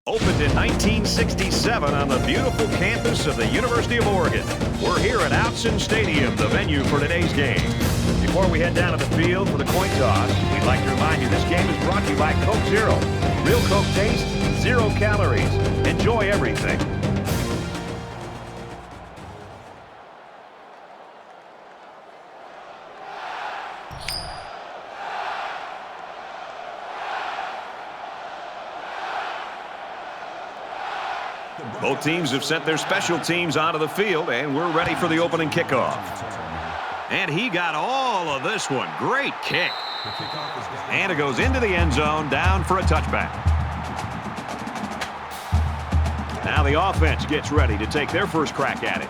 Opened in 1967 on the beautiful campus of the University of Oregon. We're here at Outson Stadium, the venue for today's game. Before we head down to the field for the coin toss, we'd like to remind you this game is brought to you by Coke Zero. Real Coke taste, 0 calories. Enjoy everything. Both teams have sent their special teams onto the field, and we're ready for the opening kickoff. And he got all of this one. Great kick. And it goes into the end zone, down for a touchback. Now the offense gets ready to take their first crack at it.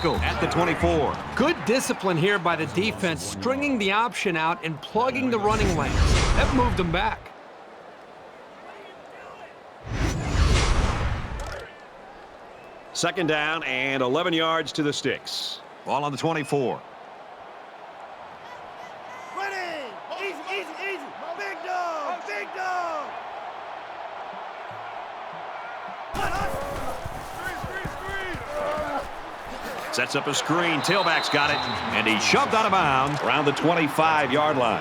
At the 24. Good discipline here by the defense, stringing the option out and plugging the running lanes. That moved them back. Second down and 11 yards to the sticks. Ball on the 24. Easy. Big dog. Sets up a screen. Tailback's got it. And he's shoved out of bounds around the 25-yard line.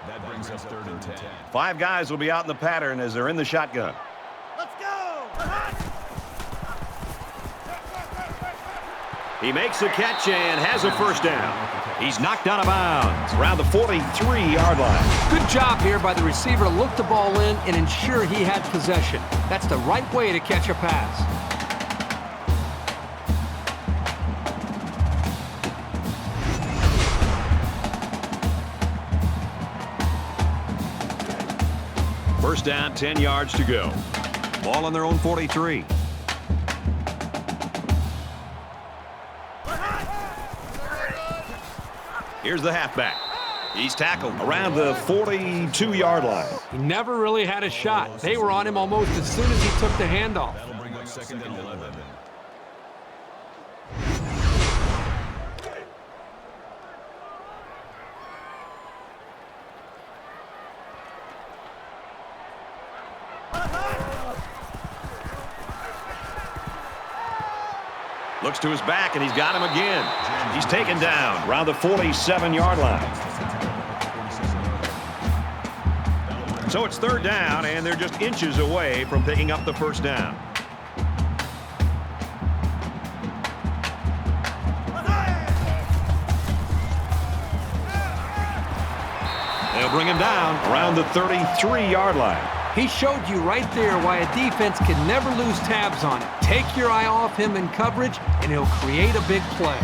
That brings us 3rd and 10. 5 guys will be out in the pattern as they're in the shotgun. Let's go. He makes the catch and has a first down. He's knocked out of bounds around the 43-yard line. Good job here by the receiver to look the ball in and ensure he had possession. That's the right way to catch a pass. First down, 10 yards to go. Ball on their own 43. Here's the halfback. He's tackled around the 42-yard line. He never really had a shot. They were on him almost as soon as he took the handoff. That'll bring up 2nd and 11. Looks to his back, and he's got him again. He's taken down around the 47-yard line. So it's 3rd down, and they're just inches away from picking up the first down. They'll bring him down around the 33-yard line. He showed you right there why a defense can never lose tabs on it. Take your eye off him in coverage, and he'll create a big play.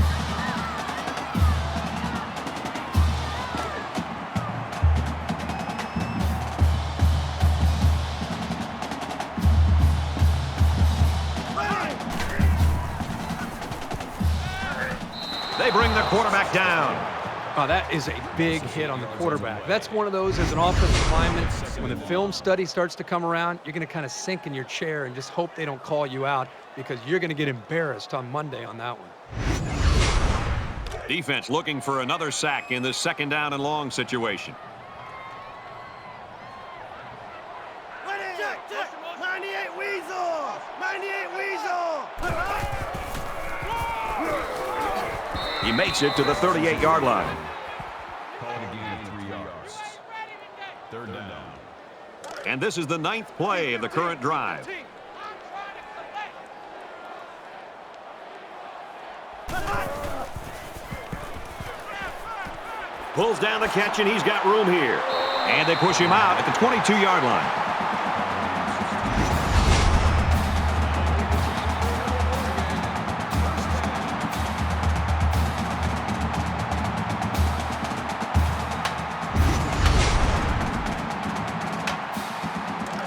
They bring the quarterback down. Oh, that is a big hit on the quarterback. That's one of those as an offensive lineman, when the film study starts to come around, you're going to kind of sink in your chair and just hope they don't call you out because you're going to get embarrassed on Monday on that one. Defense looking for another sack in this 2nd down and long situation. 98 Weasel. 98 Weasel. He makes it to the 38-yard line. Call it a gain of 3 yards. 3rd down. And this is the 9th play of the current drive. Pulls down the catch, and he's got room here. And they push him out at the 22-yard line.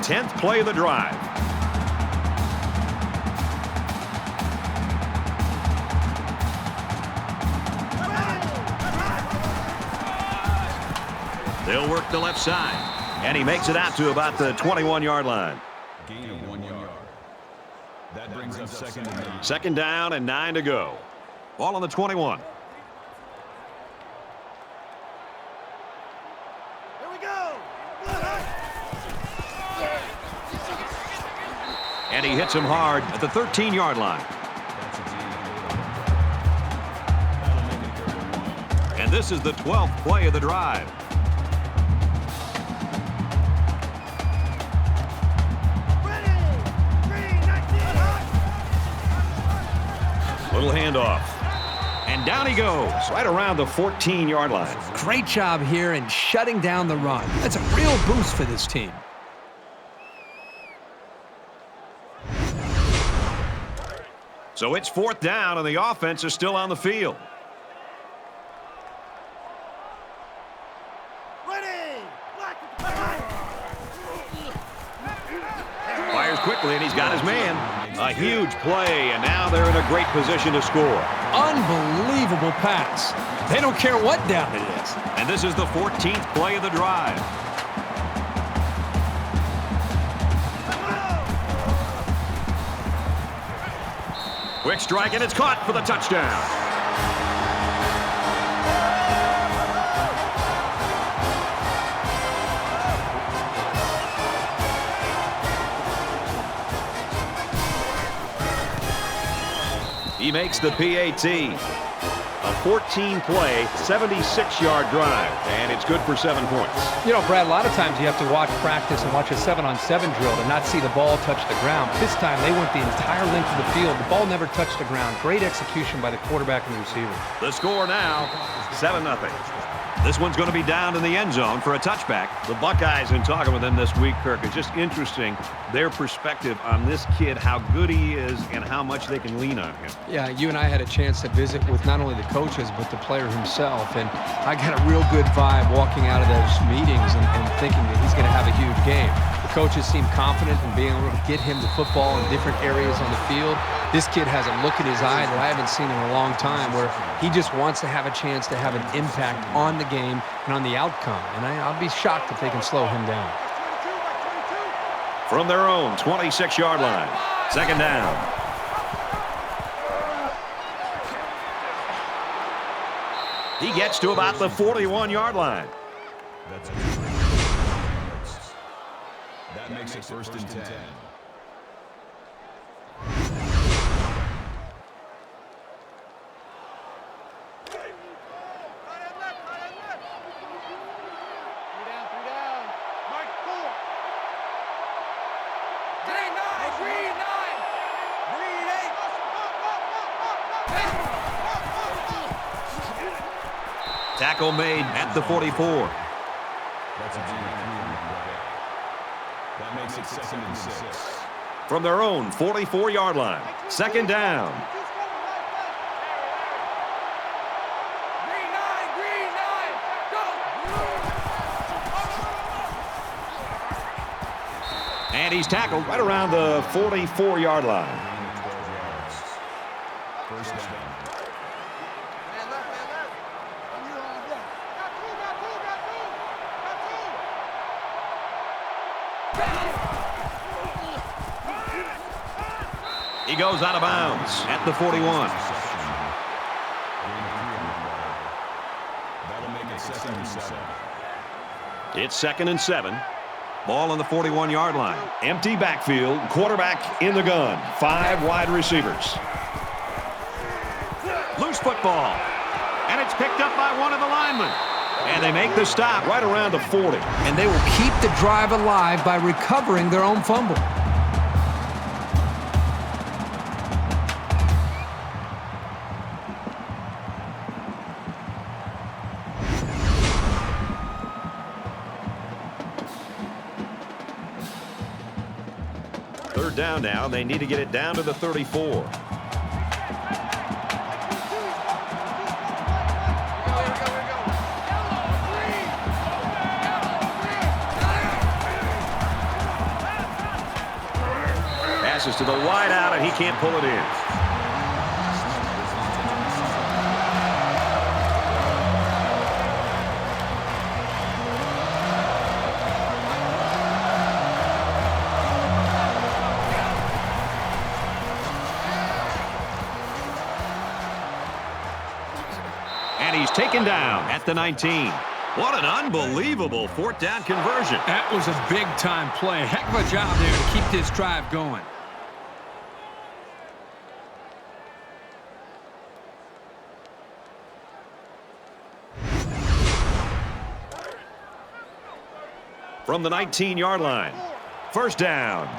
Tenth play of the drive. They'll work the left side. And he makes it out to about the 21-yard line. Gain of 1 yard. That brings up 2nd and 9. 2nd down and 9 to go. Ball on the 21. Here we go. Good, huh? And he hits him hard at the 13-yard line. And this is the 12th play of the drive. Ready. 3-19. Little handoff. And down he goes, right around the 14-yard line. Great job here in shutting down the run. That's a real boost for this team. So it's 4th down, and the offense is still on the field. Ready. Black. Fires quickly, and he's got his man. A huge play, and now they're in a great position to score. Unbelievable pass. They don't care what down it is. And this is the 14th play of the drive. Quick strike, and it's caught for the touchdown. He makes the PAT. A 14-play, 76-yard drive, and it's good for 7 points. You know, Brad, a lot of times you have to watch practice and watch a 7-on-7 drill to not see the ball touch the ground. This time they went the entire length of the field. The ball never touched the ground. Great execution by the quarterback and the receiver. The score now, 7-0. This one's going to be down in the end zone for a touchback. The Buckeyes, in talking with him this week, Kirk, it's just interesting their perspective on this kid, how good he is and how much they can lean on him. Yeah, you and I had a chance to visit with not only the coaches but the player himself, and I got a real good vibe walking out of those meetings and thinking that he's going to have a huge game. The coaches seem confident in being able to get him the football in different areas on the field. This kid has a look in his eye that I haven't seen in a long time, where he just wants to have a chance to have an impact on the game and on the outcome. And I'll be shocked if they can slow him down. From their own 26-yard line, 2nd down. He gets to about the 41-yard line. That's it. That makes it 1st and 10. Tackle made at the 44. That's a G. That makes it 2nd and 6. From their own 44-yard line, 2nd down. And he's tackled right around the 44-yard line. 1st down. He goes out of bounds at the 41. That'll make it 2nd and 7. It's 2nd and 7. Ball on the 41-yard line. Empty backfield. Quarterback in the gun. 5 wide receivers. Loose football. And it's picked up by one of the linemen. And they make the stop right around the 40. And they will keep the drive alive by recovering their own fumble. Third down now. They need to get it down to the 34. Passes to the wide out, and he can't pull it in. he's taken down at the 19. What an unbelievable fourth down conversion. That was a big-time play. Heck of a job there to keep this drive going. From the 19-yard line. First down.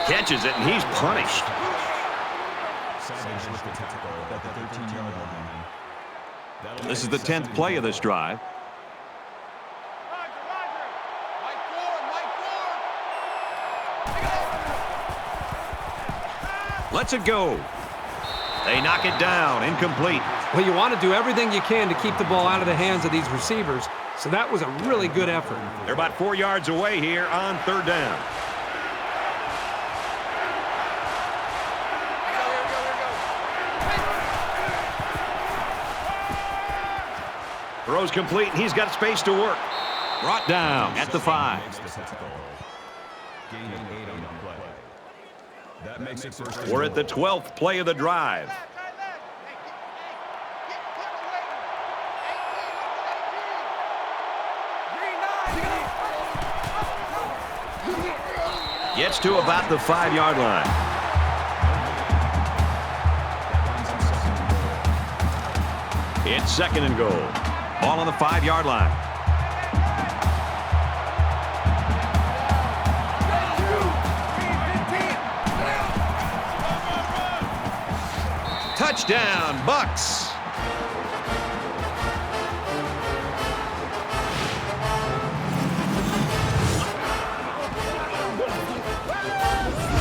Catches it, and he's punished. This is the 10th play of this drive. Lets it go. They knock it down, incomplete. Well, you want to do everything you can to keep the ball out of the hands of these receivers, so that was a really good effort. They're about 4 yards away here on third down. Throws complete, and he's got space to work. Brought down at the 5. We're at the 12th play of the drive. Gets to about the 5-yard line. It's second and goal. Ball on the 5-yard line. Touchdown, Bucks.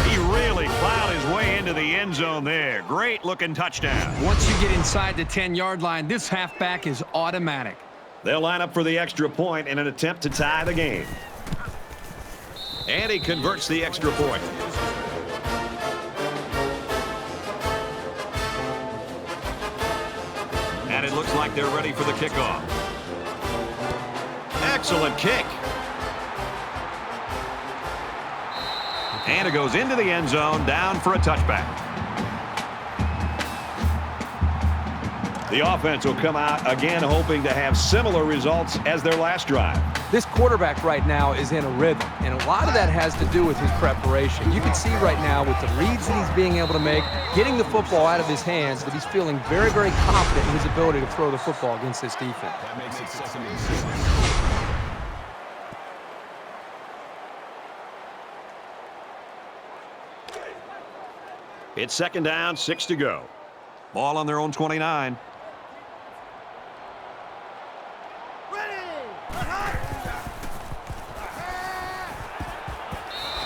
He really plowed his way into the end zone there. Great looking touchdown. Once you get inside the 10-yard line, this halfback is automatic. They'll line up for the extra point in an attempt to tie the game. And he converts the extra point. And it looks like they're ready for the kickoff. Excellent kick. And it goes into the end zone, down for a touchback. The offense will come out again hoping to have similar results as their last drive. This quarterback right now is in a rhythm, and a lot of that has to do with his preparation. You can see right now with the reads that he's being able to make, getting the football out of his hands, that he's feeling very, very confident in his ability to throw the football against this defense. That makes it 2nd and 6. It's second down, 6 to go. Ball on their own 29.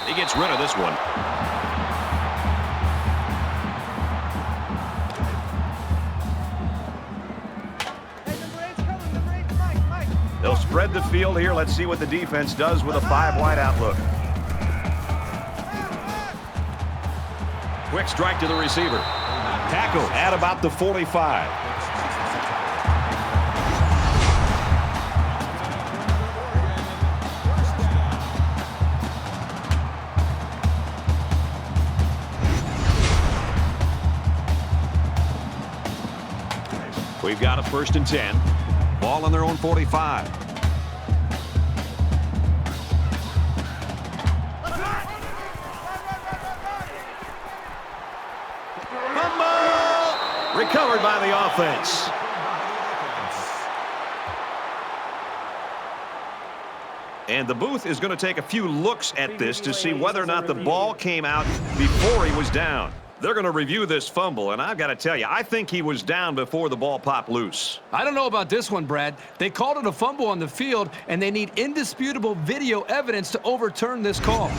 He gets rid of this one. They'll spread the field here. Let's see what the defense does with a 5-wide outlook. Quick strike to the receiver. Tackle at about the 45. We've got a 1st and 10. Ball on their own 45. Recovered by the offense. And the booth is going to take a few looks at this to see whether or not the ball came out before he was down. They're going to review this fumble, and I've got to tell you, I think he was down before the ball popped loose. I don't know about this one, Brad. They called it a fumble on the field, and they need indisputable video evidence to overturn this call.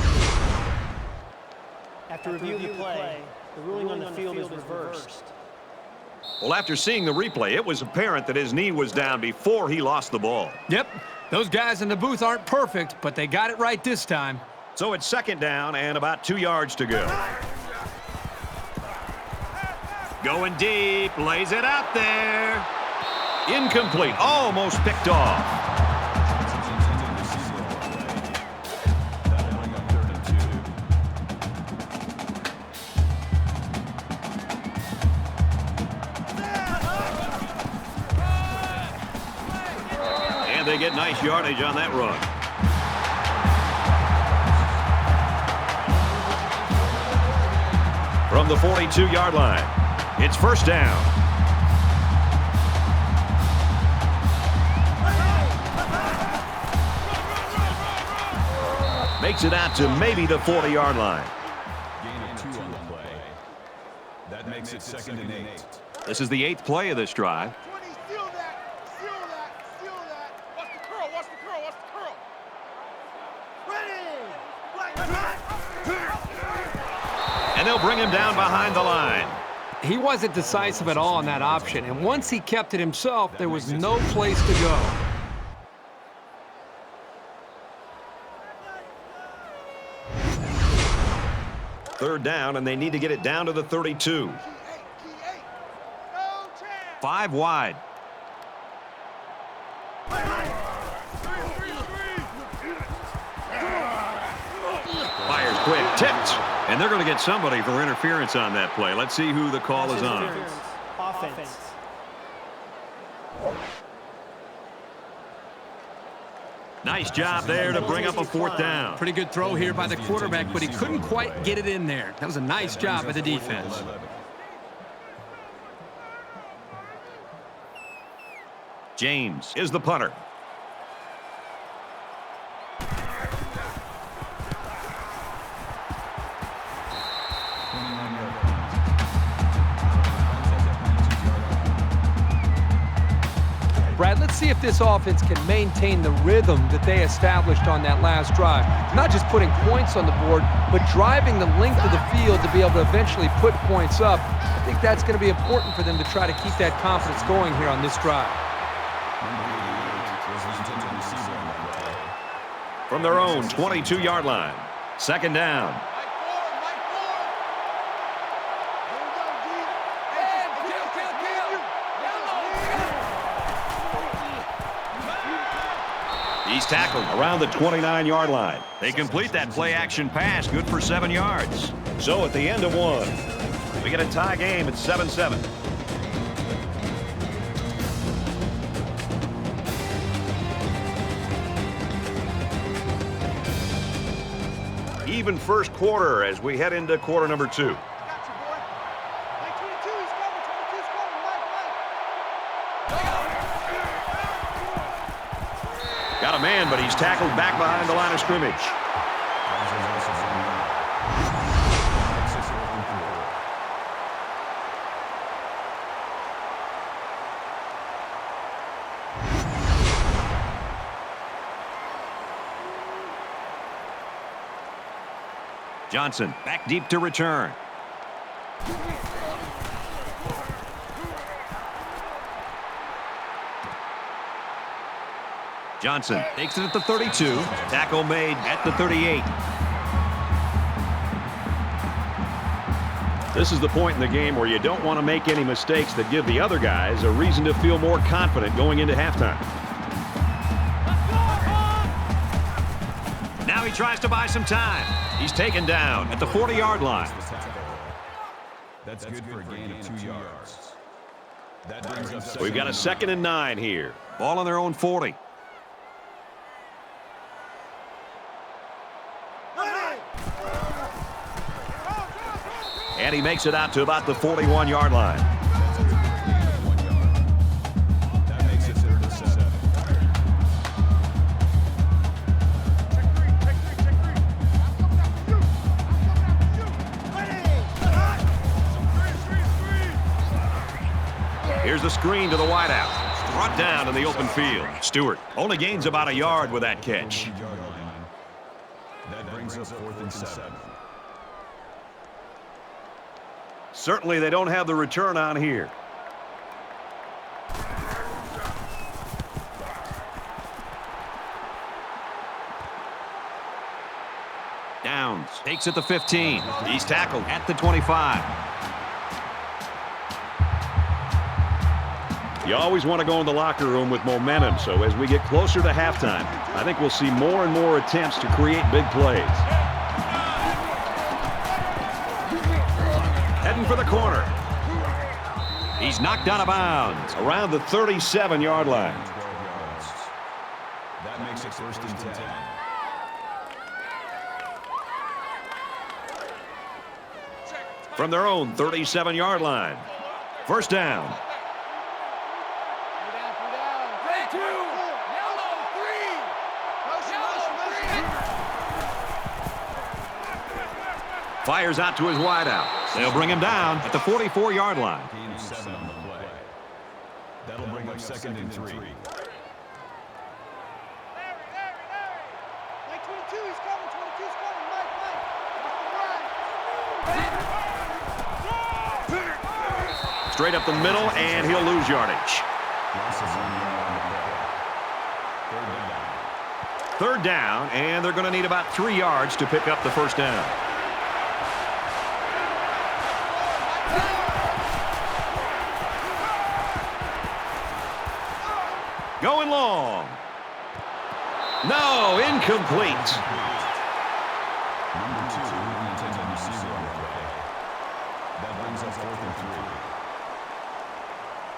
After reviewing the play, the ruling on the field is reversed. Well, after seeing the replay, it was apparent that his knee was down before he lost the ball. Yep, those guys in the booth aren't perfect, but they got it right this time. So it's second down and about 2 yards to go. Going deep, lays it out there. Incomplete, almost picked off. they get nice yardage on that run. From the 42-yard line, it's first down. Makes it out to maybe the 40-yard line. Gain of 2 on the play. That makes it 2nd and 8. This is the 8th play of this drive. 20, steal that, steal that, steal that. Watch the curl, watch the curl, watch the curl. Ready, black, And they'll bring him down behind the line. He wasn't decisive at all on that option, and once he kept it himself, there was no place to go. Third down, and they need to get it down to the 32. key 8, no chance. 5 wide. Fires quick, tipped. And they're going to get somebody for interference on that play. Let's see who the call is on. Offense. Nice job there to bring up a 4th down. Pretty good throw here by the quarterback, but he couldn't quite get it in there. That was a nice job by the defense. James is the punter. Brad, let's see if this offense can maintain the rhythm that they established on that last drive. Not just putting points on the board, but driving the length of the field to be able to eventually put points up. I think that's going to be important for them to try to keep that confidence going here on this drive. From their own 22-yard line. 2nd down. He's tackled around the 29-yard line. They complete that play-action pass, good for 7 yards. So at the end of 1, we get a tie game at 7-7. Even first quarter as we head into quarter number 2. Got a man, but he's tackled back behind the line of scrimmage. Johnson back deep to return. Johnson takes it at the 32. Tackle made at the 38. This is the point in the game where you don't want to make any mistakes that give the other guys a reason to feel more confident going into halftime. Now he tries to buy some time. He's taken down at the 40-yard line. That's good for a gain of 2 yards. That brings up We've got a 2nd and 9 here. Ball on their own 40. And he makes it out to about the 41-yard line. That makes it 3rd and 7. Here's the screen to the wideout. Brought down in the open field. Stewart only gains about a yard with that catch. That brings up 4th and 7. Certainly they don't have the return on here. Downs takes it to 15. He's tackled at the 25. You always want to go in the locker room with momentum, so as we get closer to halftime, I think we'll see more and more attempts to create big plays. Heading for the corner. He's knocked out of bounds around the 37-yard line. makes it 1st and 10. From their own 37-yard line. 1st down. Fires out to his wideout. They'll bring him down at the 44-yard line. Gain of 7 on the play. That'll bring up 2nd and 3. Like 22, he's coming. 22's coming. Mike. Straight up the middle, and he'll lose yardage. Loss of 1 yard on the play. 3rd down, and they're going to need about 3 yards to pick up the 1st down. Going long. No, incomplete. Number 2, the intended receiver on the play. That brings up 4th and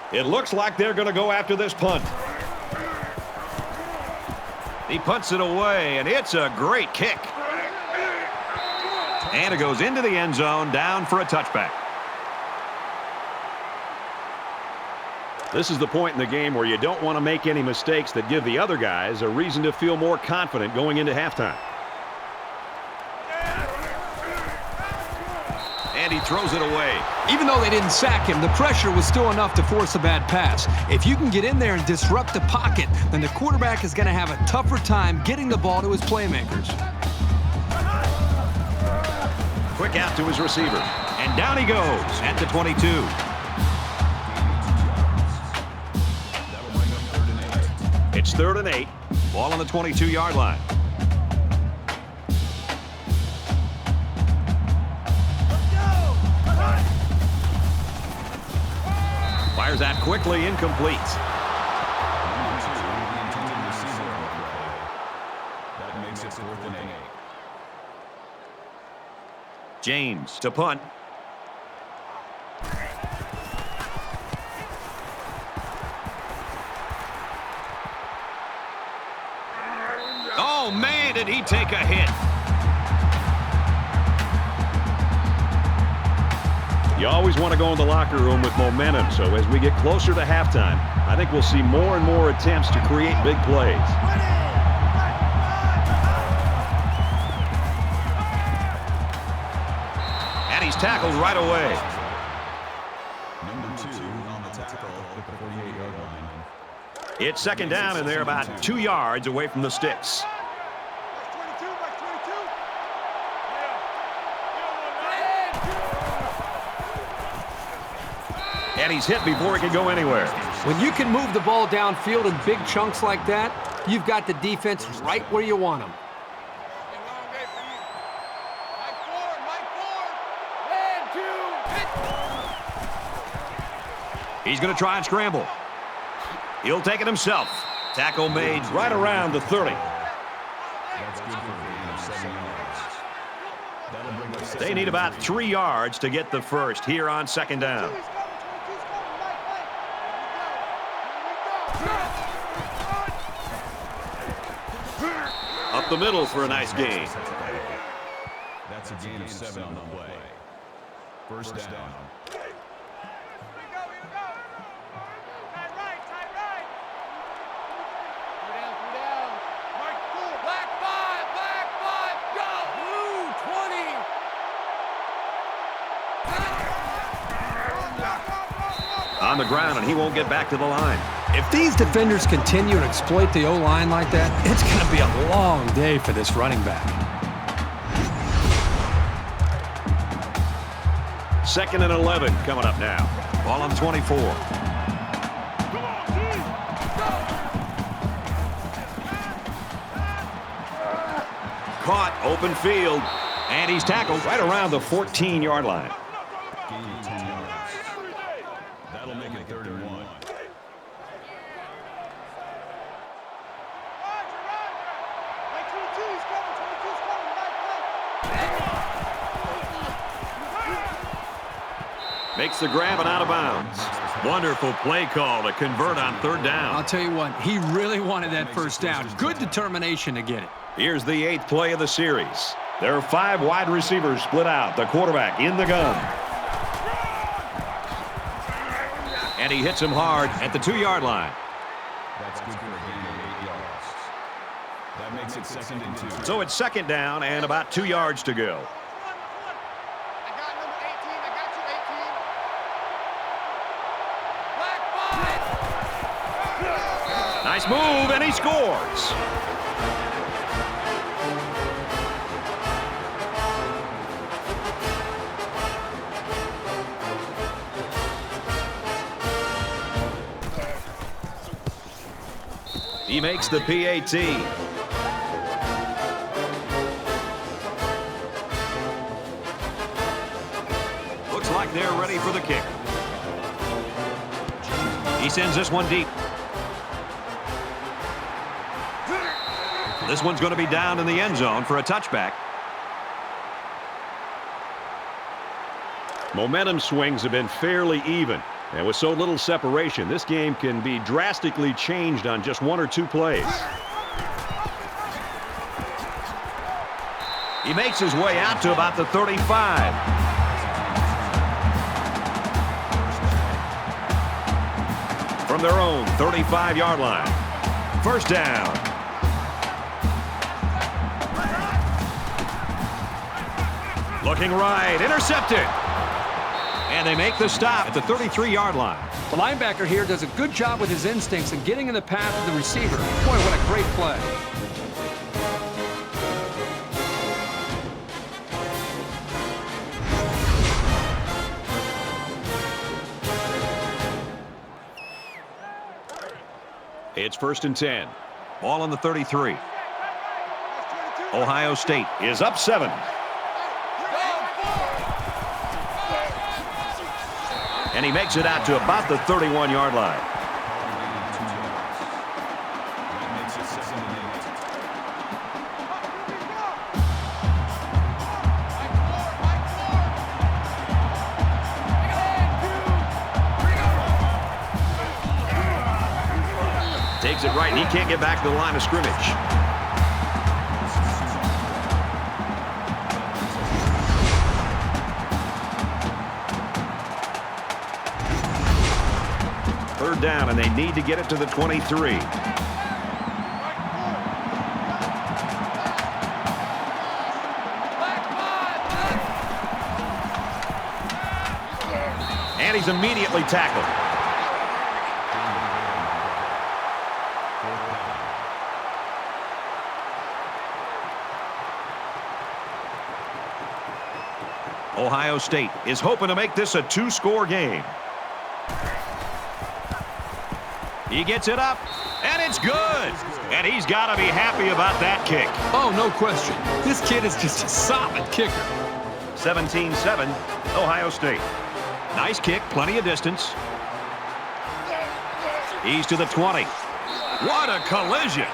3. It looks like they're going to go after this punt. He punts it away, and it's a great kick. And it goes into the end zone, down for a touchback. This is the point in the game where you don't want to make any mistakes that give the other guys a reason to feel more confident going into halftime. And he throws it away. Even though they didn't sack him, the pressure was still enough to force a bad pass. If you can get in there and disrupt the pocket, then the quarterback is going to have a tougher time getting the ball to his playmakers. Quick out to his receiver. And down he goes at the 22. It's 3rd and 8. Ball on the 22-yard line. Fires out quickly, incomplete. That makes it 4th and 8. James to punt. Oh, man, did he take a hit. You always want to go in the locker room with momentum, so as we get closer to halftime, I think we'll see more and more attempts to create big plays. And he's tackled right away. Number 2 on the tackle at the 48-yard line. It's 2nd down, and they're about 2 yards away from the sticks. And he's hit before he can go anywhere. When you can move the ball downfield in big chunks like that, you've got the defense right where you want them. He's going to try and scramble. He'll take it himself. Tackle made right around the 30. That's good for a gain of 7 yards. That'll bring up They need about 3 yards to get the 1st here on 2nd down. Up the middle for a nice gain. That's a gain of 7 on the play. 1st down. On the ground, and he won't get back to the line. If these defenders continue to exploit the O-line like that, it's going to be a long day for this running back. 2nd and 11 coming up now. Ball on 24. Caught, open field, and he's tackled right around the 14-yard line. Gain of 10 yards. That'll make it 3rd and 1. Makes the grab and out of bounds. Wonderful play call to convert on third down. I'll tell you what, he really wanted that first down. Good determination to get it. Here's the 8th play of the series. There are 5 wide receivers split out. The quarterback in the gun. And he hits him hard at the 2-yard line. That's good for a gain of 8 yards. That makes it 2nd and 2. So it's 2nd down and about 2 yards to go. I got number 18. I got you, 18. Nice move, and he scores. He makes the PAT. Looks like they're ready for the kick. He sends this one deep. This one's going to be down in the end zone for a touchback. Momentum swings have been fairly even. And with so little separation, this game can be drastically changed on just 1 or 2 plays. He makes his way out to about the 35. From their own 35-yard line. First down. Looking right, intercepted. And they make the stop at the 33-yard line. The linebacker here does a good job with his instincts and getting in the path of the receiver. Boy, what a great play. It's 1st and 10. Ball on the 33. Ohio State is up 7. And he makes it out to about the 31-yard line. Takes it right, and he can't get back to the line of scrimmage. Third down, and they need to get it to the 23. And he's immediately tackled. Ohio State is hoping to make this a 2-score game. He gets it up, and it's good. And he's got to be happy about that kick. Oh, no question. This kid is just a solid kicker. 17-7, Ohio State. Nice kick, plenty of distance. He's to the 20. What a collision.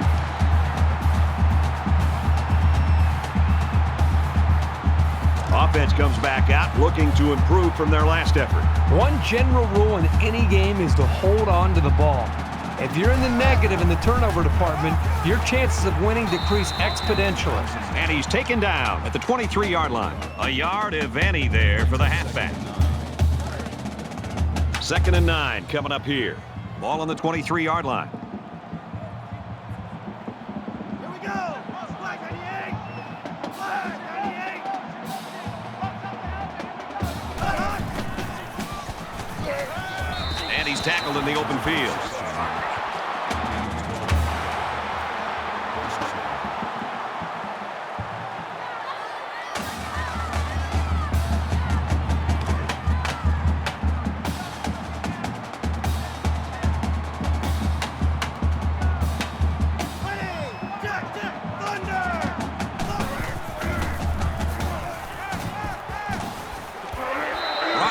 Offense comes back out looking to improve from their last effort. One general rule in any game is to hold on to the ball. If you're in the negative in the turnover department, your chances of winning decrease exponentially. And he's taken down at the 23-yard line. A yard, if any, there for the halfback. 2nd and 9 coming up here. Ball on the 23-yard line. Here we go. Flag 98. Flag 98. And he's tackled in the open field.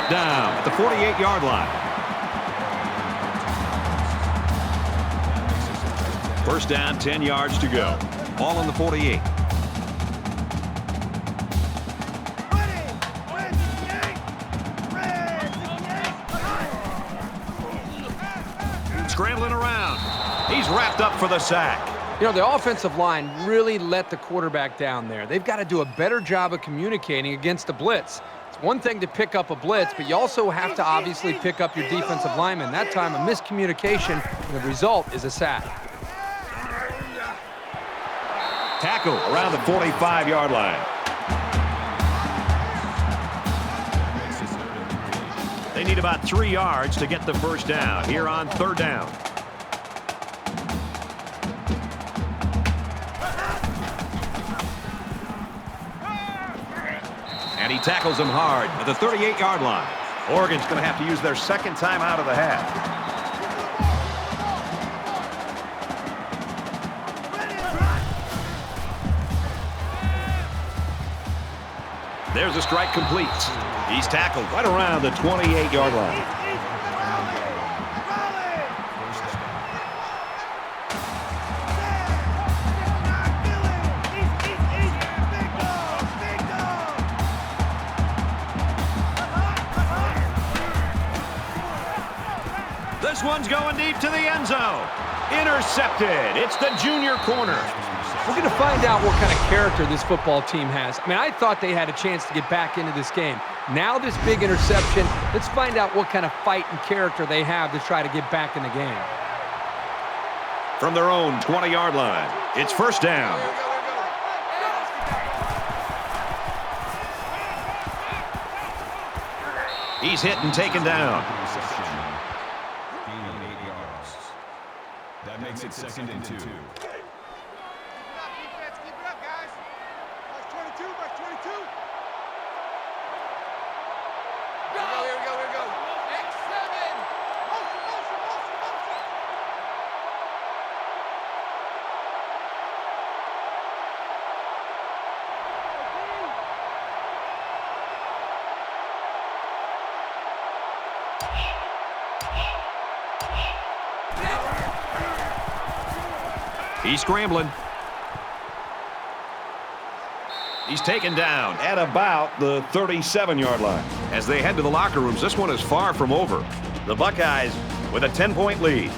Down at the 48-yard line. First down, 10 yards to go. Ball on the 48. scrambling around. He's wrapped up for the sack. You know, the offensive line really let the quarterback down there. They've got to do a better job of communicating against the blitz. It's one thing to pick up a blitz, but you also have to obviously pick up your defensive lineman. That time, a miscommunication, and the result is a sack. Tackle around the 45-yard line. They need about 3 yards to get the first down here on 3rd down. And he tackles him hard at the 38-yard line. Oregon's going to have to use their second time out of the half. There's a strike complete. He's tackled right around the 28-yard line. This one's going deep to the end zone. Intercepted. It's the junior corner. We're going to find out what kind of character this football team has. I mean, I thought they had a chance to get back into this game. Now this big interception, let's find out what kind of fight and character they have to try to get back in the game. From their own 20-yard line, it's first down. He's hit and taken down. Gain of 8 yards. That makes it 2nd and 2. Keep it up, guys. Verse 22, verse 22. Here we go. X7. Motion. He's scrambling. He's taken down at about the 37-yard line. As they head to the locker rooms, this one is far from over. The Buckeyes with a 10-point lead.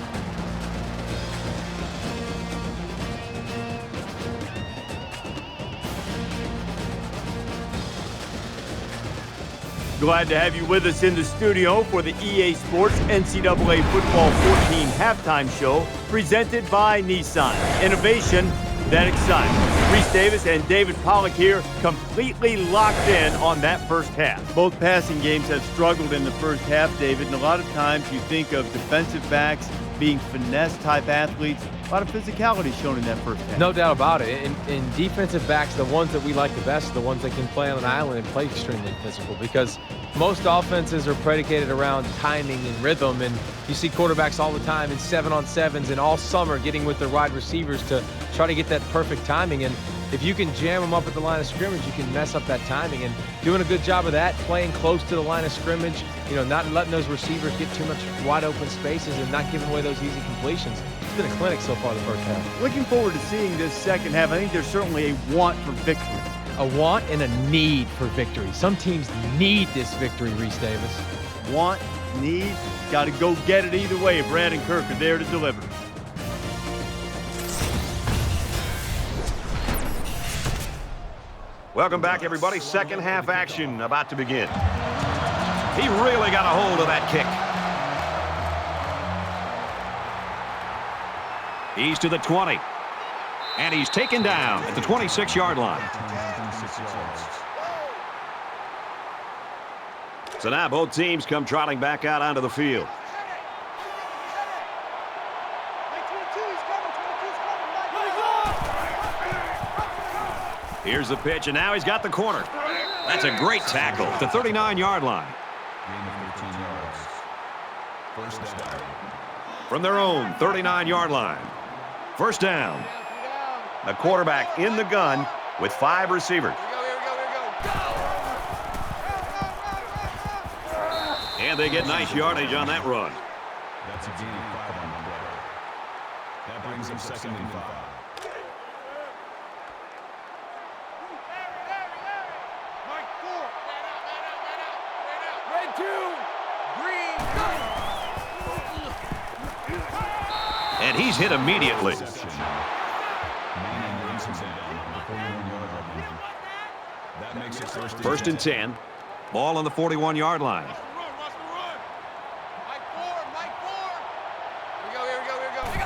Glad to have you with us in the studio for the EA Sports NCAA Football 14 halftime show presented by Nissan. Innovation that excites. Reese Davis and David Pollack here, completely locked in on that first half. Both passing games have struggled in the first half, David, and a lot of times you think of defensive backs being finesse-type athletes. A lot of physicality shown in that first half. No doubt about it. In defensive backs, the ones that we like the best are the ones that can play on an island and play extremely physical, because most offenses are predicated around timing and rhythm, and you see quarterbacks all the time in 7-on-7s and all summer getting with their wide receivers to try to get that perfect timing. And if you can jam them up at the line of scrimmage, you can mess up that timing. And doing a good job of that, playing close to the line of scrimmage, you know, not letting those receivers get too much wide open spaces and not giving away those easy completions. It's been a clinic so far the first half. Looking forward to seeing this second half. I think there's certainly a want for victory. A want and a need for victory. Some teams need this victory, Reese Davis. Want, need, got to go get it either way. Brad and Kirk are there to deliver. Welcome back, everybody. Second half action about to begin. He really got a hold of that kick. He's to the 20. And he's taken down at the 26-yard line. So now both teams come trotting back out onto the field. Here's the pitch, and now he's got the corner. That's a great tackle at the 39-yard line. Gain of 13 yards. First down. From their own 39-yard line. First down. The quarterback in the gun with 5 receivers. And they get nice yardage on that run. That's a gain of 5 on the play. That brings them 2nd and 5. Red 2, green, go! And he's hit immediately. That makes it First and 10. Ball on the 41-yard line. Watch the run. Mike 4, Mike 4. Here we go.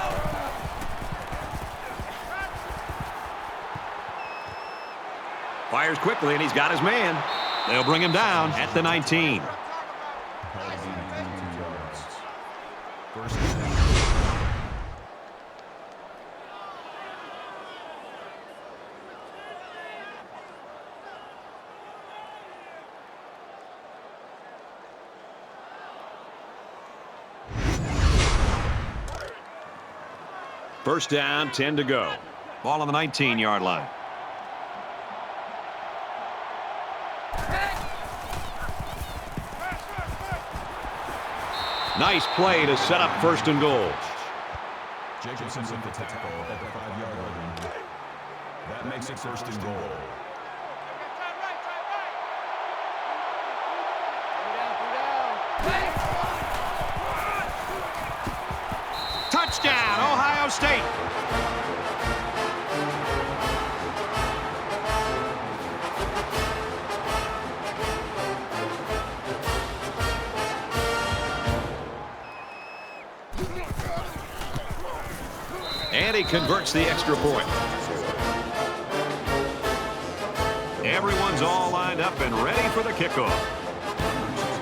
Fires quickly, and he's got his man. They'll bring him down at the 19. First down. First down, 10 to go. Ball on the 19-yard line. Nice play to set up first and goal. Jacobson's with the tackle at the 5-yard line. That makes it first and goal. Touchdown, Ohio State. And he converts the extra point. Everyone's all lined up and ready for the kickoff.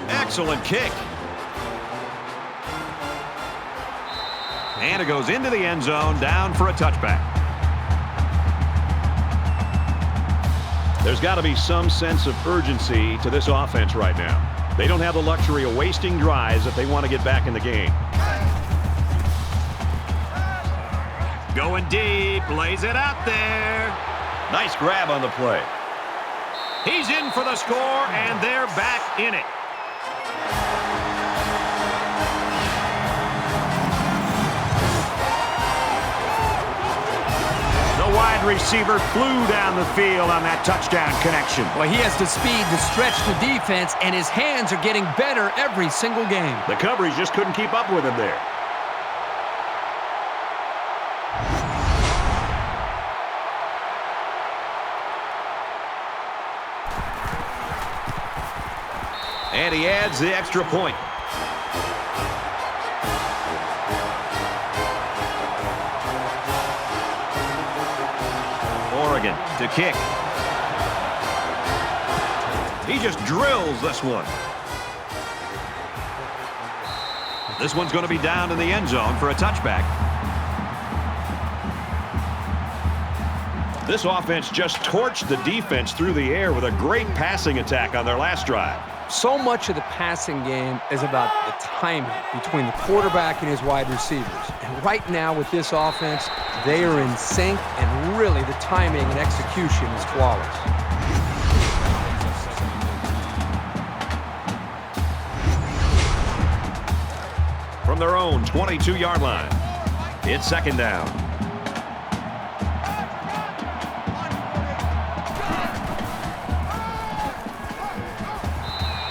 Excellent kick. And it goes into the end zone, down for a touchback. There's got to be some sense of urgency to this offense right now. They don't have the luxury of wasting drives if they want to get back in the game. Going deep, lays it out there. Nice grab on the play. He's in for the score, and they're back in it. The wide receiver flew down the field on that touchdown connection. Well, he has the speed to stretch the defense, and his hands are getting better every single game. The coverage just couldn't keep up with him there. And he adds the extra point. Oregon to kick. He just drills this one. This one's going to be down in the end zone for a touchback. This offense just torched the defense through the air with a great passing attack on their last drive. So much of the passing game is about the timing between the quarterback and his wide receivers. And right now with this offense, they are in sync, and really the timing and execution is flawless. From their own 22-yard line, it's second down.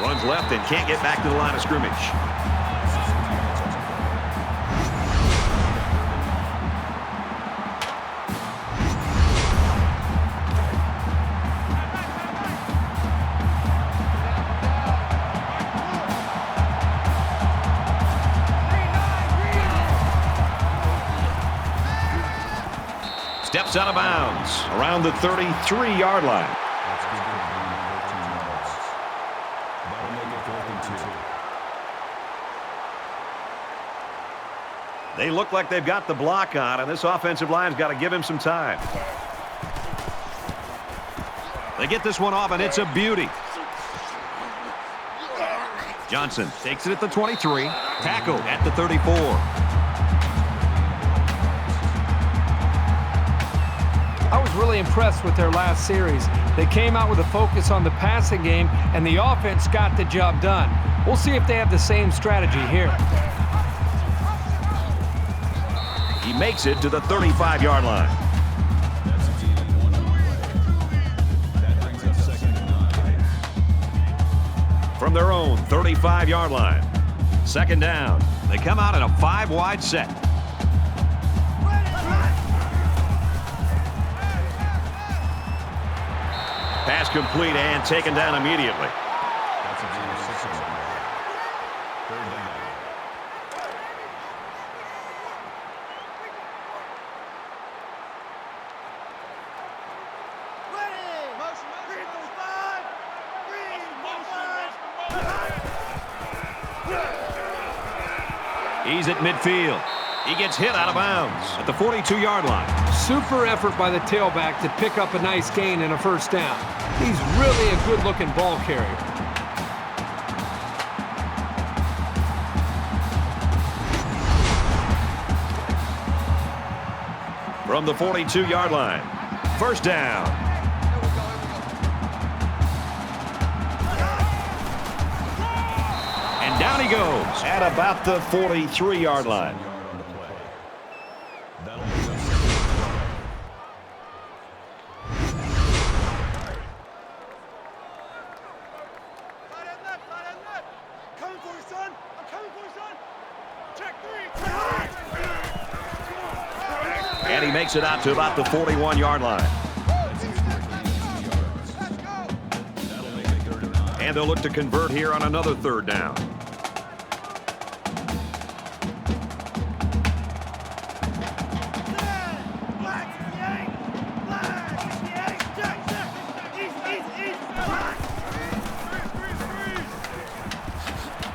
Runs left and can't get back to the line of scrimmage. Steps out of bounds around the 33-yard line. They look like they've got the block on, and this offensive line's got to give him some time. They get this one off, and it's a beauty. Johnson takes it at the 23, tackled at the 34. I was really impressed with their last series. They came out with a focus on the passing game, and the offense got the job done. We'll see if they have the same strategy here. He makes it to the 35-yard line. From their own 35-yard line. Second down. They come out in a 5-wide set. Pass complete and taken down immediately. That's a 0-6 on the play. Third down. He's at midfield. He gets hit out of bounds at the 42-yard line. Super effort by the tailback to pick up a nice gain and a first down. He's really a good-looking ball carrier. From the 42-yard line. First down. And down he goes at about the 43-yard line. That'll make us Coming for you, son. I'm coming for you, son. Check 3. And he makes it out to about the 41-yard line. That'll make it 3rd and 9. And they'll look to convert here on another third down.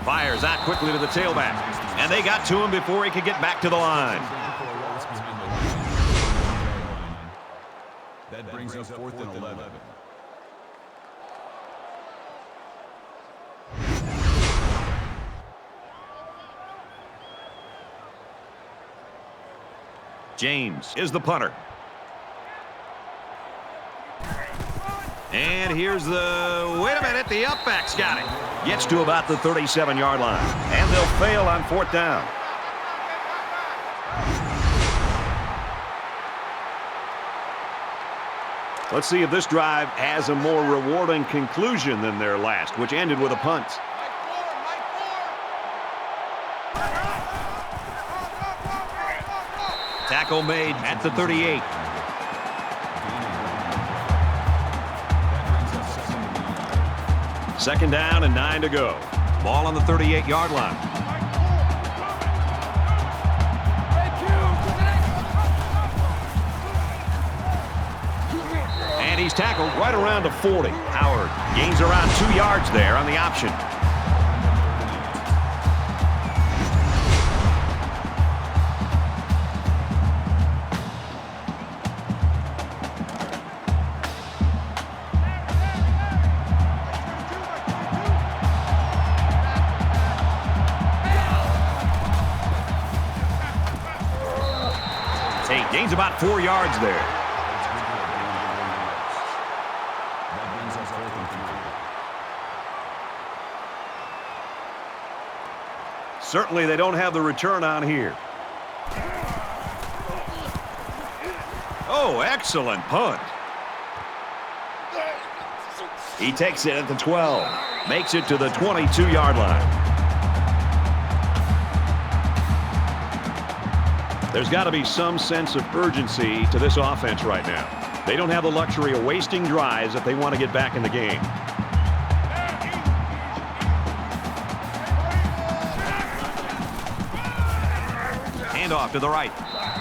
Fires out quickly to the tailback. And they got to him before he could get back to the line. That brings up 4th and 11. James is the punter. And here's the, wait a minute, the upback's got it. Gets to about the 37-yard line. And they'll fail on 4th down. Let's see if this drive has a more rewarding conclusion than their last, which ended with a punt. Tackle made at the 38. Second down and 9 to go. Ball on the 38-yard line. And he's tackled right around the 40. Howard gains around 2 yards there on the option. Tate gains about 4 yards there. Certainly they don't have the return on here. Oh, excellent punt. He takes it at the 12. Makes it to the 22-yard line. There's got to be some sense of urgency to this offense right now. They don't have the luxury of wasting drives if they want to get back in the game. Handoff to the right.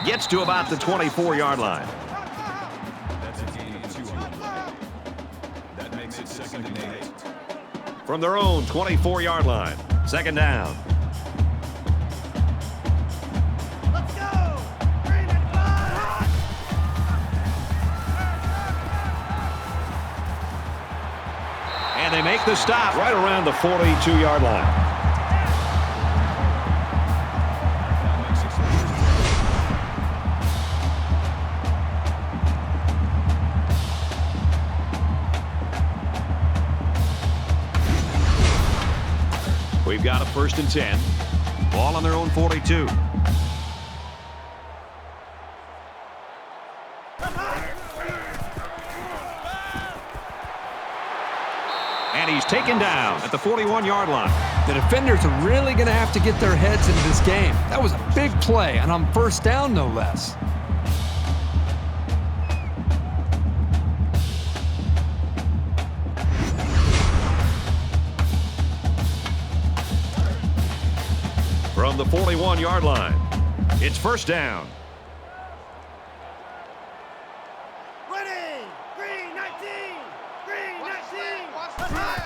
Gets to about the 24-yard line. That's a gain of 2 on the play. That makes it 2nd and 8. From their own 24-yard line. Second down. Let's go. 3 and 5. And they make the stop right around the 42-yard line. We've got a 1st and 10. Ball on their own 42. And he's taken down at the 41-yard line. The defenders are really going to have to get their heads into this game. That was a big play, and on first down, no less. from the 41-yard line. It's first down. Ready! Green 19! Green 19! Watch the flag!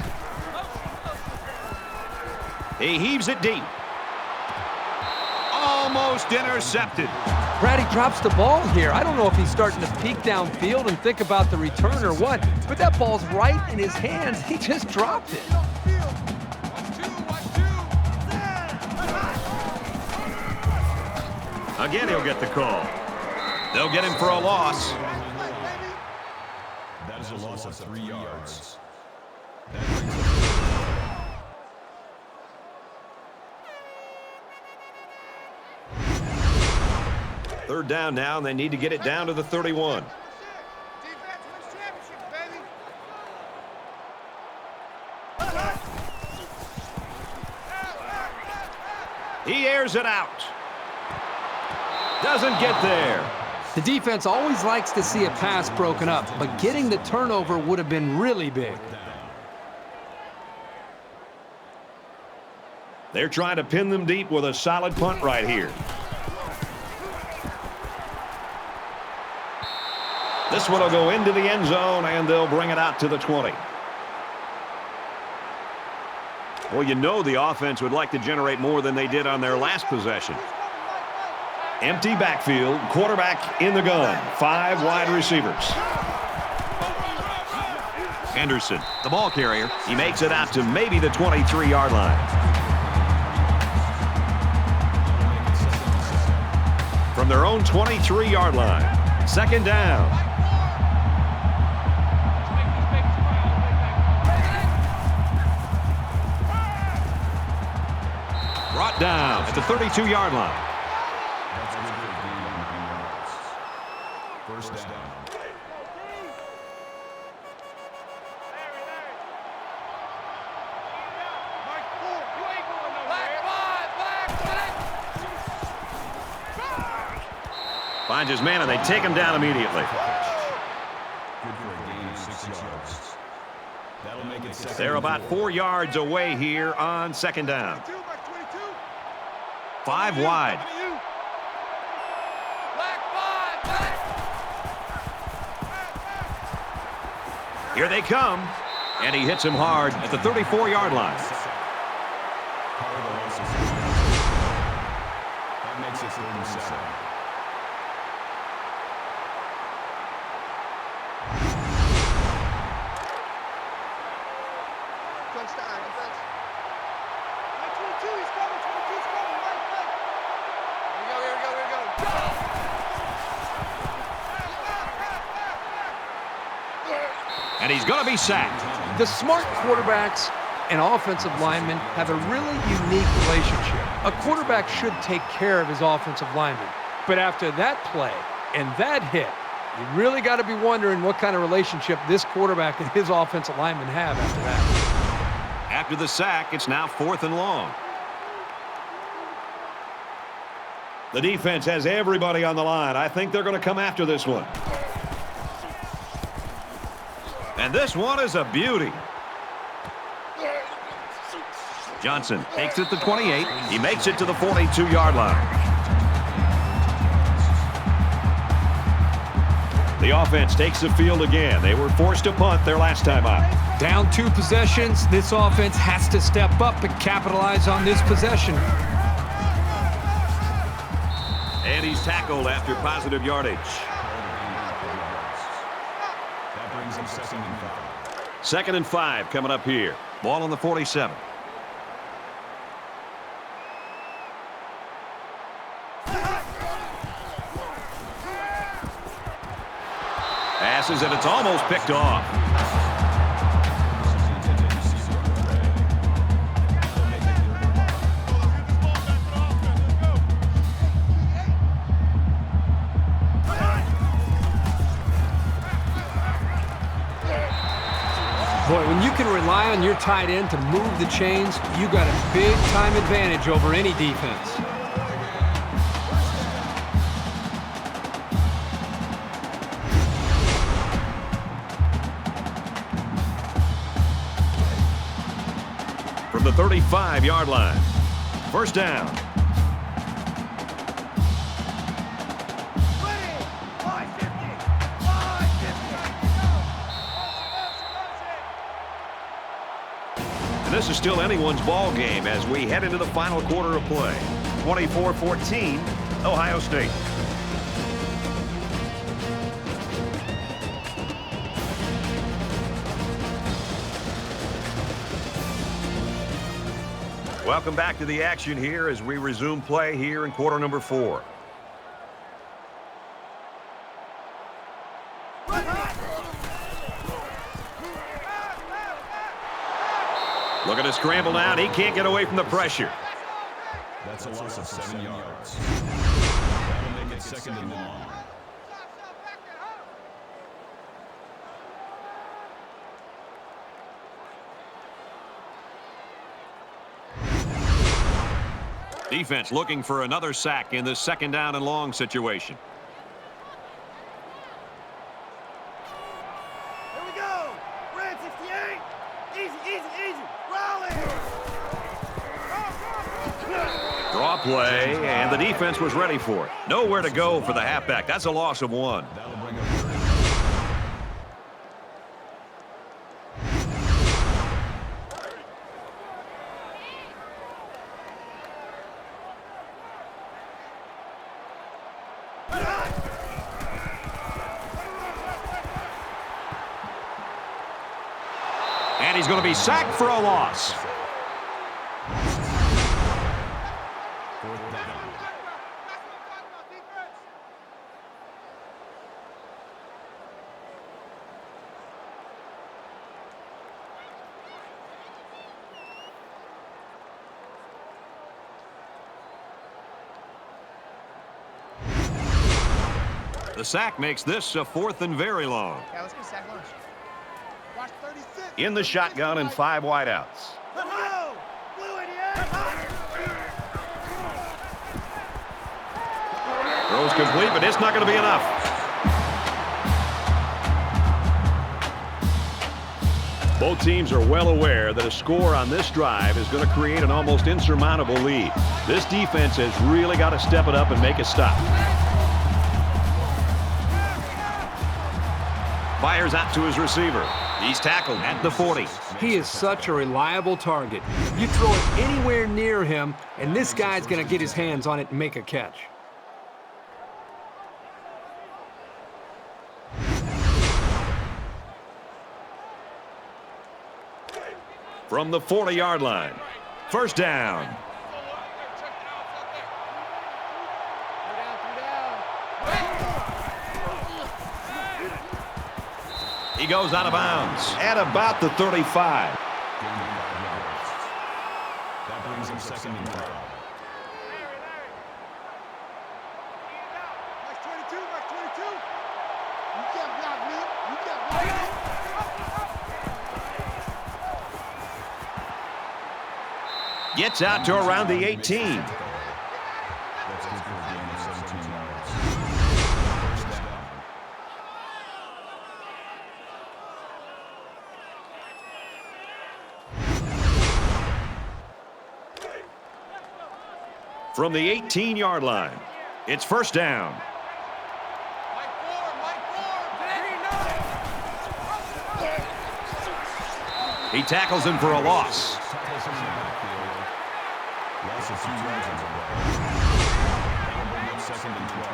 He heaves it deep. Almost intercepted. Brady drops the ball here. I don't know if he's starting to peek downfield and think about the return or what, but that ball's right in his hands. He just dropped it. Again, he'll get the call. They'll get him for a loss. That is a loss of 3 yards. Third down now, and they need to get it down to the 31. Defense wins championships, baby! He airs it out. Doesn't get there. The defense always likes to see a pass broken up, but getting the turnover would have been really big. They're trying to pin them deep with a solid punt right here. This one will go into the end zone, and they'll bring it out to the 20. Well, you know the offense would like to generate more than they did on their last possession. Empty backfield, quarterback in the gun, 5 wide receivers. Henderson, the ball carrier. He makes it out to maybe the 23-yard line. From their own 23-yard line, second down. Brought down at the 32-yard line. First down. Finds his man, and they take him down immediately. Good for a gain of 6 yards. That'll make it second. They're about 4 yards away here on second down. 5 wide. Here they come, and he hits him hard at the 34-yard line. That makes it 37. Touchdown, defense. 22, he's coming, 22's coming, right, right. Here we go. And he's going to be sacked. The smart quarterbacks and offensive linemen have a really unique relationship. A quarterback should take care of his offensive lineman. But after that play and that hit, you really got to be wondering what kind of relationship this quarterback and his offensive lineman have after that. After the sack, it's now 4th and long. The defense has everybody on the line. I think they're going to come after this one. And this one is a beauty. Johnson takes it to 28. He makes it to the 42-yard line. The offense takes the field again. They were forced to punt their last time out. Down 2 possessions, this offense has to step up and capitalize on this possession. And he's tackled after positive yardage. That brings him 2nd and 5. 2nd and 5 coming up here. Ball on the 47. Passes, and it's almost picked off. Boy, when you can rely on your tight end to move the chains, you got a big-time advantage over any defense. From the 35-yard line. First down. And this is still anyone's ball game as we head into the final quarter of play. 24-14, Ohio State. Welcome back to the action here as we resume play here in quarter number 4. Look at the scramble now. He can't get away from the pressure. That's a loss of 7 yards. That'll make it second and long. Defense looking for another sack in this second down and long situation. Here we go. Red 68. Easy. Rally. Draw play, and the defense was ready for it. Nowhere to go for the halfback. That's a loss of 1. That'll bring up third. And he's going to be sacked for a loss. Fourth down. The sack makes this a 4th and very long. Yeah, let's get sack lunch. Watch 36. In the shotgun and 5 wideouts. Let's go. Blue in the air. Throws complete, but it's not going to be enough. Both teams are well aware that a score on this drive is going to create an almost insurmountable lead. This defense has really got to step it up and make a stop. Fires out to his receiver. He's tackled at the 40. He is such a reliable target. You throw it anywhere near him, and this guy's going to get his hands on it and make a catch. From the 40-yard line. First down. He goes out of bounds at about the 35. That brings him second and 12. Max 22. You can't block me. You can't block me. Gets out to around the 18. That's good for a gain of 17 yards. First down. From the 18-yard line. It's first down. He tackles him for a loss. Tackles him in the backfield. Loss of 2 yards on the play. That'll bring up second and 12.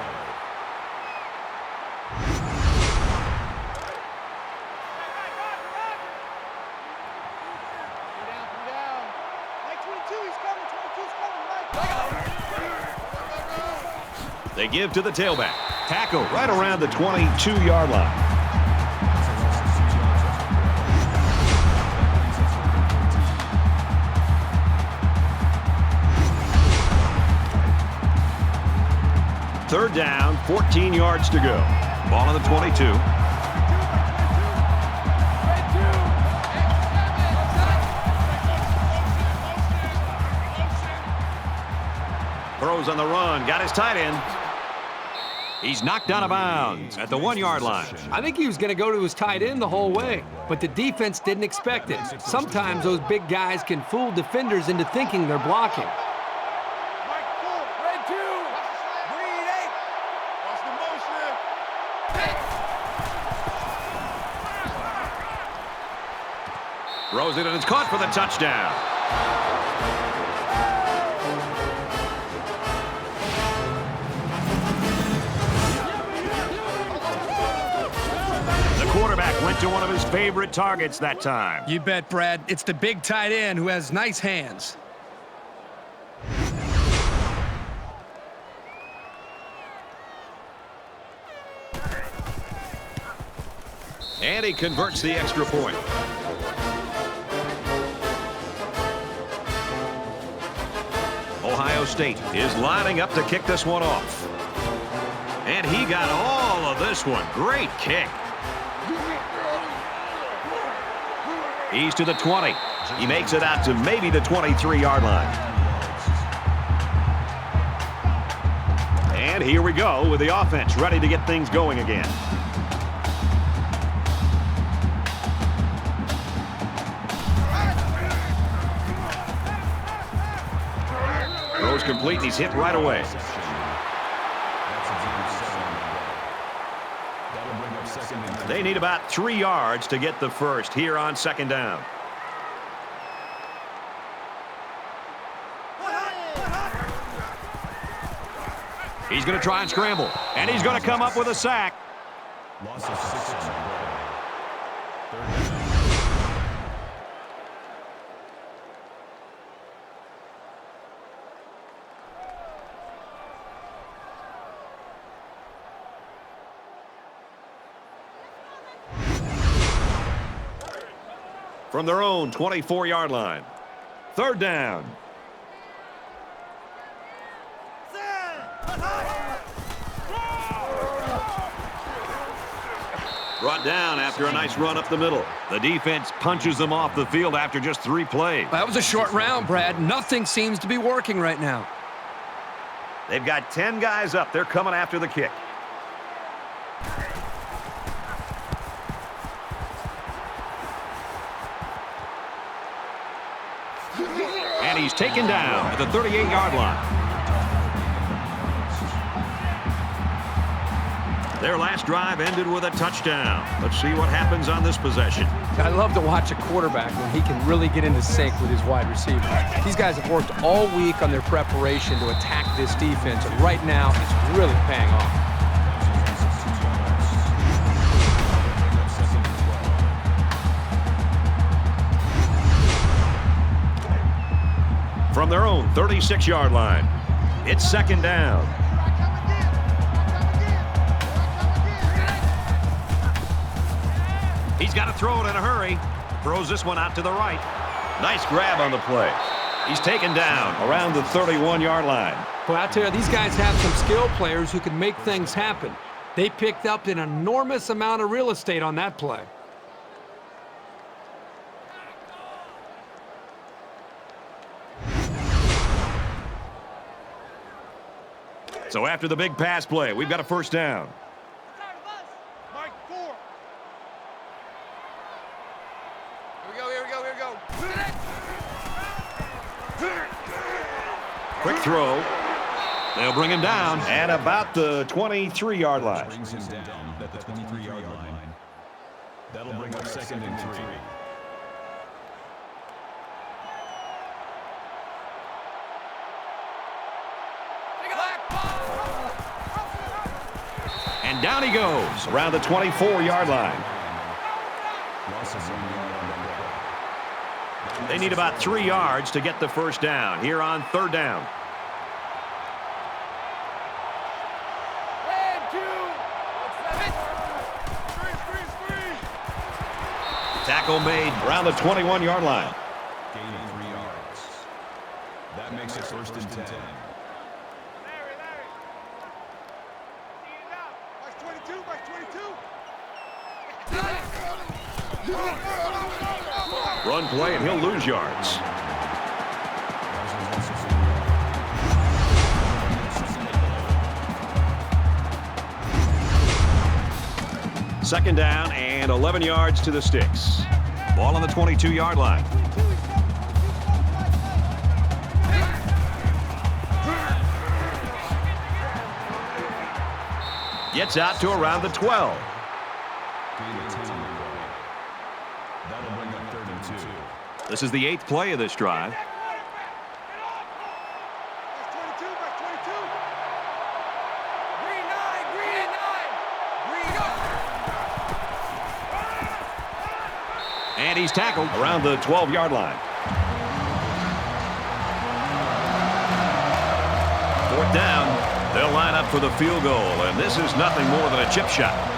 Mike 22, he's coming. 22's coming, Mike. They give to the tailback. Tackle right around the 22-yard line. Third down, 14 yards to go. Ball on the 22. Throws on the run, got his tight end. He's knocked out of bounds at the 1-yard line. I think he was going to go to his tight end the whole way, but the defense didn't expect it. Sometimes those big guys can fool defenders into thinking they're blocking. Mike 4. Red 2. Green 8. Watch the motion. Throws it, and it's caught for the touchdown. The quarterback went to one of his favorite targets that time. You bet, Brad. It's the big tight end who has nice hands. And he converts the extra point. Ohio State is lining up to kick this one off. And he got all of this one. Great kick. He's to the 20. He makes it out to maybe the 23-yard line. And here we go with the offense ready to get things going again. Throws complete, and he's hit right away. They need about 3 yards to get the first here on second down. He's going to try and scramble, and he's going to come up with a sack. Loss of 6 on the play. Third down. From their own 24-yard line. Third down. Brought down after a nice run up the middle. The defense punches them off the field after just 3 plays. That was a short round, Brad. Nothing seems to be working right now. They've got 10 guys up. They're coming after the kick. And he's taken down at the 38-yard line. Their last drive ended with a touchdown. Let's see what happens on this possession. I love to watch a quarterback when he can really get into sync with his wide receivers. These guys have worked all week on their preparation to attack this defense, and right now it's really paying off. From their own 36-yard line, it's second down. He's got to throw it in a hurry. Throws this one out to the right. Nice grab on the play. He's taken down around the 31-yard line. Well, I tell you, these guys have some skilled players who can make things happen. They picked up an enormous amount of real estate on that play. So after the big pass play, we've got a first down. Quick throw. They'll bring him down at about the 23-yard line. Brings him down at the 23-yard line. That'll bring up second and 3. And down he goes around the 24-yard line. Loss of 1 yard on the play. They need about 3 yards to get the first down here on third down. Tackle made around the 21-yard line. Gain of 3 yards. That makes it first and 10. Run play, and he'll lose yards. Second down and 11 yards to the sticks. Ball on the 22-yard line. Gets out to around the 12. Gain of 10 on the play. That'll bring up third and 2. This is the 8th play of this drive. That's 22, that's 22. Green 9, green 9. And he's tackled around the 12-yard line. 4th down. They'll line up for the field goal, and this is nothing more than a chip shot.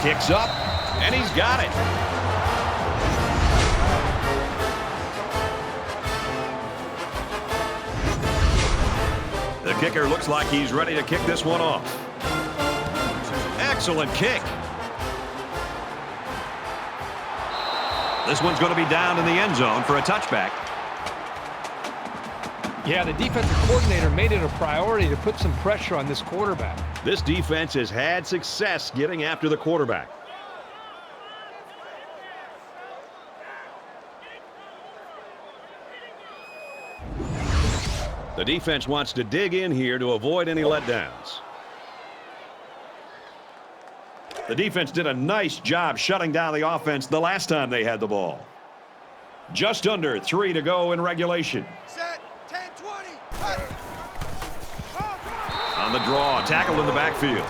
Kicks up, and he's got it. The kicker looks like he's ready to kick this one off. Excellent kick. This one's going to be down in the end zone for a touchback. Yeah, the defensive coordinator made it a priority to put some pressure on this quarterback. This defense has had success getting after the quarterback. The defense wants to dig in here to avoid any letdowns. The defense did a nice job shutting down the offense the last time they had the ball. Just under 3 to go in regulation. Set, 10, 20. Cut. On the draw, tackled in the backfield.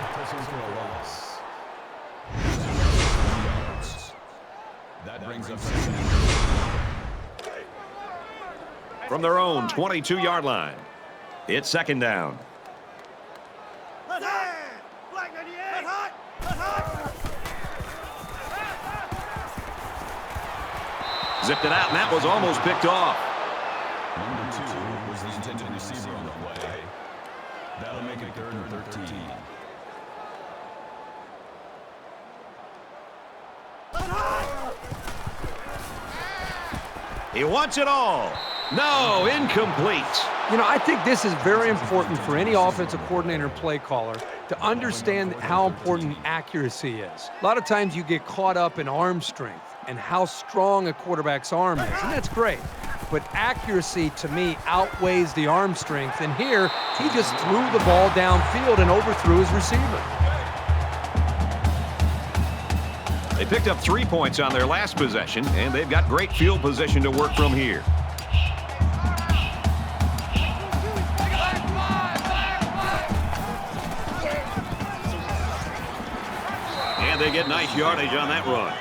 That brings up From their own 22-yard line, it's 2nd down. Black 98. Hot. Hot. Zipped it out, and that was almost picked off. Number 2 was the intended receiver on the play. That'll make it 3rd and 13. He wants it all. No, incomplete. You know, I think this is very important for any offensive coordinator and play caller to understand how important accuracy is. A lot of times you get caught up in arm strength and how strong a quarterback's arm is, and that's great. But accuracy, to me, outweighs the arm strength. And here, he just threw the ball downfield and overthrew his receiver. They picked up 3 points on their last possession, and they've got great field position to work from here. And they get nice yardage on that run.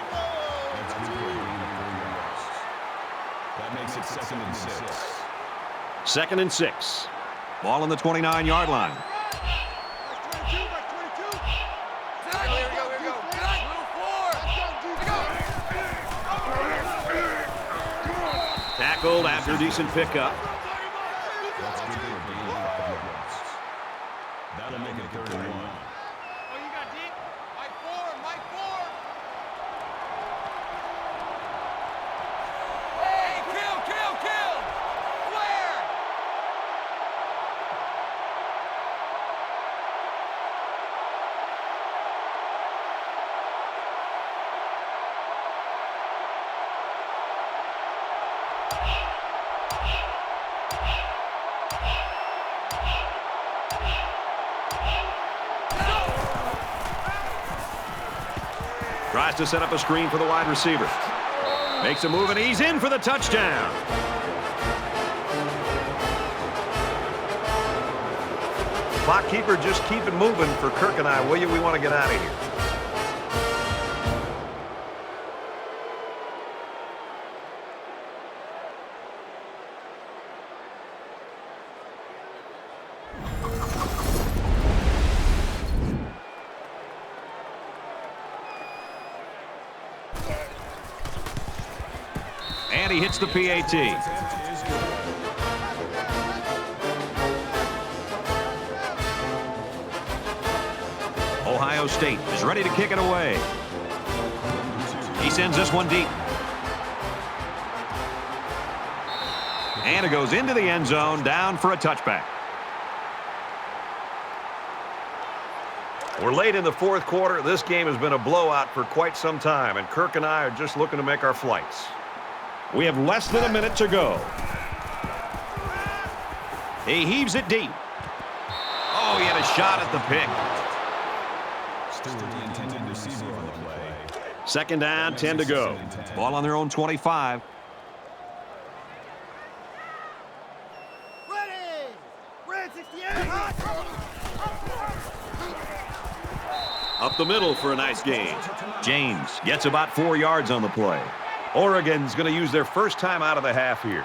That makes it 2nd and 6. 2nd and 6. Ball on the 29-yard line. That's 22, that's 22. Here we go. Tackled after a decent pickup. That's good for a gain of 5 yards. That'll make it 3rd and 1. Oh, you got deep. Mike 4, Mike 4. Hey, kill. Where? Tries to set up a screen for the wide receiver. Makes a move, and he's in for the touchdown. Clock keeper, just keep it moving for Kirk and I, will you? We want to get out of here. And he hits the PAT. Ohio State is ready to kick it away. He sends this one deep. And it goes into the end zone, down for a touchback. We're late in the fourth quarter. This game has been a blowout for quite some time, and Kirk and I are just looking to make our flights. We have less than a minute to go. He heaves it deep. Oh, he had a shot at the pick. Still the intended receiver on the play. Second down, 10 to go. Ball on their own 25. Ready! Red 68! Up the middle for a nice gain. James gets about 4 yards on the play. Oregon's going to use their first time out of the half here.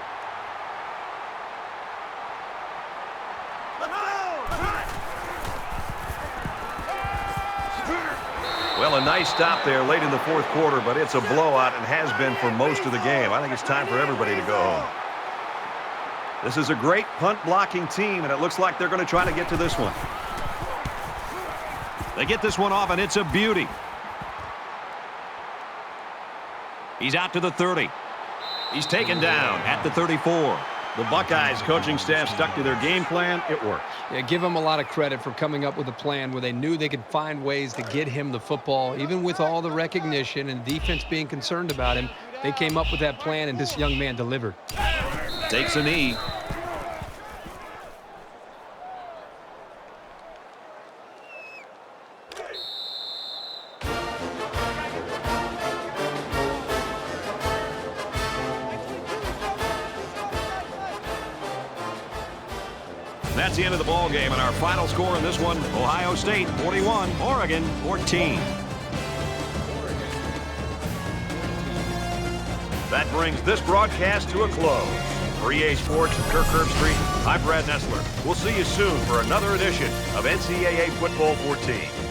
Well, a nice stop there late in the fourth quarter, but it's a blowout and has been for most of the game. I think it's time for everybody to go home. This is a great punt blocking team, and it looks like they're going to try to get to this one. They get this one off, and it's a beauty. He's out to the 30. He's taken down at the 34. The Buckeyes coaching staff stuck to their game plan. It worked. Yeah, give them a lot of credit for coming up with a plan where they knew they could find ways to get him the football. Even with all the recognition and defense being concerned about him, they came up with that plan, and this young man delivered. Takes a knee. That's the end of the ball game, and our final score in this one, Ohio State 41, Oregon 14. That brings this broadcast to a close. For EA Sports and Kirk Herbstreit, I'm Brad Nessler. We'll see you soon for another edition of NCAA Football 14.